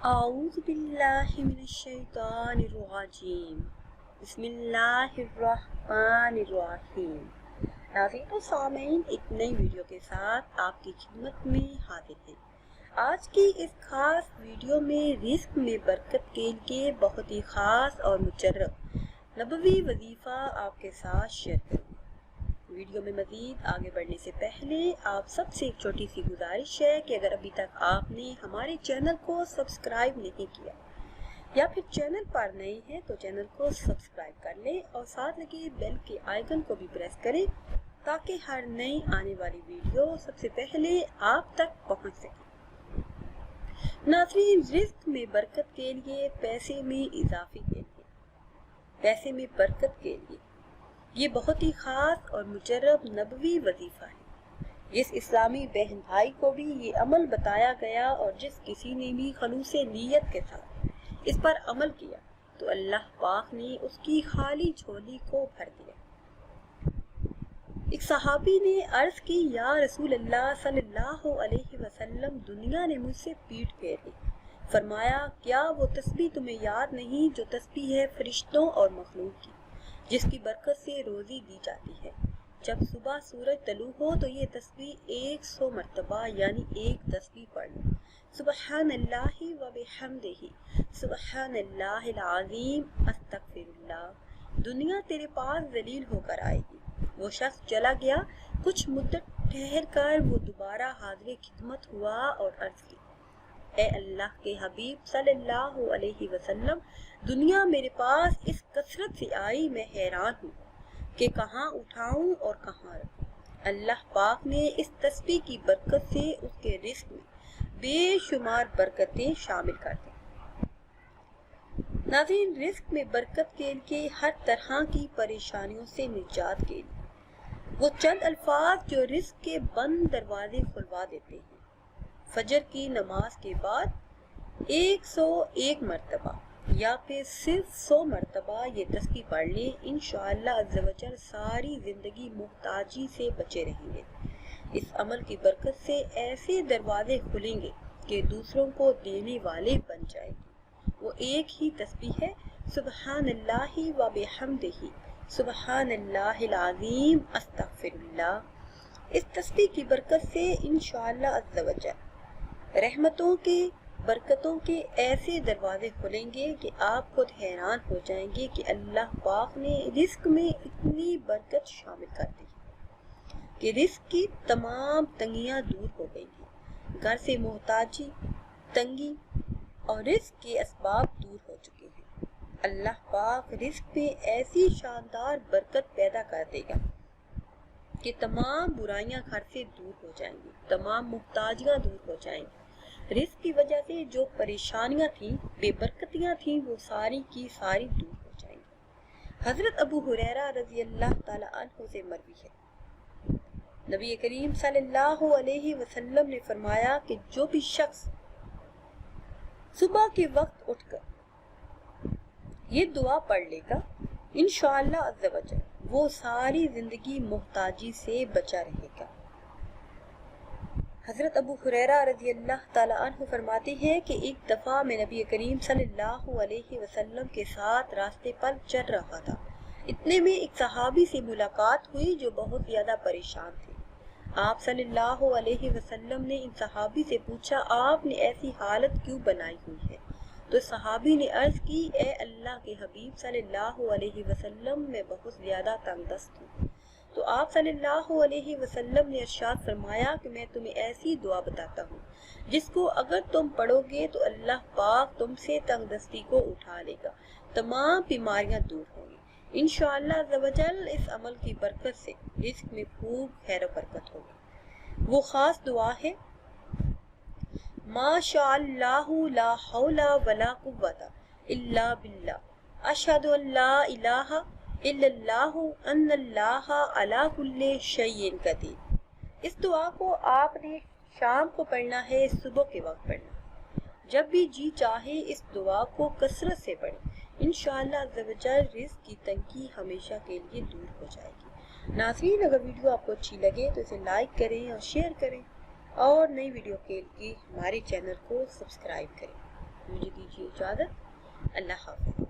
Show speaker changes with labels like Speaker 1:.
Speaker 1: اعوذ باللہ من الشیطان الرجیم بسم اللہ الرحمن الرحیم۔ ناظرین و سامعین، ایک نئی ویڈیو کے ساتھ آپ کی خدمت میں حاضر ہیں۔ آج کی اس خاص ویڈیو میں رزق میں برکت کے لیے بہت ہی خاص اور مجرب نبوی وظیفہ آپ کے ساتھ شیئر کروں گی۔ ویڈیو میں مزید آگے بڑھنے سے پہلے آپ سب سے ایک چھوٹی سی گزارش ہے کہ اگر ابھی تک آپ نے ہمارے چینل کو سبسکرائب نہیں کیا یا پھر چینل پر نئے ہیں تو چینل کو سبسکرائب کر لیں اور ساتھ لگے بیل کے آئیکن کو بھی پریس کریں تاکہ ہر نئی آنے والی ویڈیو سب سے پہلے آپ تک پہنچ سکے۔ ناظرین، رزق میں برکت کے لیے، پیسے میں اضافے کے لیے، پیسے میں برکت کے لیے یہ بہت ہی خاص اور مجرب نبوی وظیفہ ہے۔ جس اسلامی بہن بھائی کو بھی یہ عمل بتایا گیا اور جس کسی نے بھی خلوص نیت کے ساتھ اس پر عمل کیا تو اللہ پاک نے اس کی خالی جھولی کو بھر دیا۔ ایک صحابی نے عرض کی، یا رسول اللہ صلی اللہ علیہ وسلم، دنیا نے مجھ سے پیٹھ پھیر لی۔ فرمایا، کیا وہ تسبیح تمہیں یاد نہیں جو تسبیح ہے فرشتوں اور مخلوق کی، جس کی برکت سے روزی دی جاتی ہے؟ جب صبح سورج طلوع ہو تو یہ تسبیح 100 مرتبہ یعنی ایک تسبیح پڑھ لو، سبحان اللہ و بحمدہ، سبحان اللہ العظیم، استغفر اللہ۔ دنیا تیرے پاس ذلیل ہو کر آئے گی۔ وہ شخص چلا گیا، کچھ مدت ٹھہر کر وہ دوبارہ حاضر خدمت ہوا اور عرض کی، اے اللہ کے حبیب صلی اللہ علیہ وسلم، دنیا میرے پاس اس کثرت سے آئی، میں حیران ہوں کہ کہاں اٹھاؤں اور کہاں رکھوں۔ اللہ پاک نے اس تسبیح کی برکت سے اس کے رزق میں بے شمار برکتیں شامل کر دیں۔ ناظرین، رزق میں برکت کے لیے، ہر طرح کی پریشانیوں سے نجات کے لیے وہ چند الفاظ جو رزق کے بند دروازے کھلوا دیتے ہیں۔ فجر کی نماز کے بعد 101 مرتبہ یا پھر صرف 100 مرتبہ یہ تسبیح پڑھ لیں، انشاءاللہ عز و جل ساری زندگی محتاجی سے بچے رہیں گے۔ اس عمل کی برکت سے ایسے دروازے کھلیں گے کہ دوسروں کو دینے والے بن جائیں گے۔ وہ ایک ہی تسبیح ہے، سبحان اللہ و بحمدہ، سبحان اللہ العظیم، استغفر اللہ۔ اس تسبیح کی برکت سے انشاءاللہ عز و جل رحمتوں کے، برکتوں کے ایسے دروازے کھلیں گے کہ آپ خود حیران ہو جائیں گے کہ اللہ پاک نے رزق میں اتنی برکت شامل کر دی کہ رزق کی تمام تنگیاں دور ہو گئی ہیں۔ گھر سے محتاجی، تنگی اور رزق کے اسباب دور ہو چکے ہیں۔ اللہ پاک رزق میں ایسی شاندار برکت پیدا کر دے گا کہ تمام برائیاں گھر سے دور ہو جائیں گی، تمام محتاجیاں دور ہو جائیں گی۔ رزق کی وجہ سے جو پریشانیاں تھیں، بے برکتیاں تھیں، وہ ساری کی ساری دور ہو جائیں گی۔ حضرت ابو ہریرہ رضی اللہ تعالی عنہ سے مروی ہے، نبی کریم صلی اللہ علیہ وسلم نے فرمایا کہ جو بھی شخص صبح کے وقت اٹھ کر یہ دعا پڑھ لے گا، انشاءاللہ عز و جل وہ ساری زندگی محتاجی سے بچا رہے گا۔ حضرت ابو ہریرہ رضی اللہ تعالی عنہ فرماتے ہیں کہ ایک دفعہ میں نبی کریم صلی اللہ علیہ وسلم کے ساتھ راستے پر چل رہا تھا۔ اتنے میں ایک صحابی سے ملاقات ہوئی جو بہت زیادہ پریشان تھے۔ آپ صلی اللہ علیہ وسلم نے ان صحابی سے پوچھا، آپ نے ایسی حالت کیوں بنائی ہوئی ہے؟ تو صحابی نے عرض کی، اے اللہ کے حبیب صلی اللہ علیہ وسلم، میں بہت زیادہ تنگ دست ہوں۔ تو آپ صلی اللہ علیہ وسلم نے ارشاد فرمایا کہ میں تمہیں ایسی دعا بتاتا ہوں جس کو اگر تم پڑھو گے تو اللہ پاک تم سے تنگ دستی کو اٹھا لے گا، تمام بیماریاں دور ہوں گی۔ انشاءاللہ عز و جل اس عمل کی برکت سے رزق میں خوب خیر و برکت ہوگی۔ وہ خاص دعا ہے، ما شاء اللہ لا حول ولا قوت الا باللہ، اشہد ان لا الہ الا اللہ ان اللہ علی کل شیء قدیر۔ اس دعا کو آپ نے شام کو پڑھنا ہے، صبح کے وقت پڑھنا ہے۔ جب بھی جی چاہے اس دعا کو کثرت سے پڑھیں، انشاءاللہ عز و جل رزق کی تنگی ہمیشہ کے لیے دور ہو جائے گی۔ ناظرین، اگر ویڈیو آپ کو اچھی لگے تو اسے لائک کریں اور شیئر کریں اور نئی ویڈیو کے لیے ہمارے چینل کو سبسکرائب کریں۔ مجھے دیجیے اجازت. اللہ حافظ.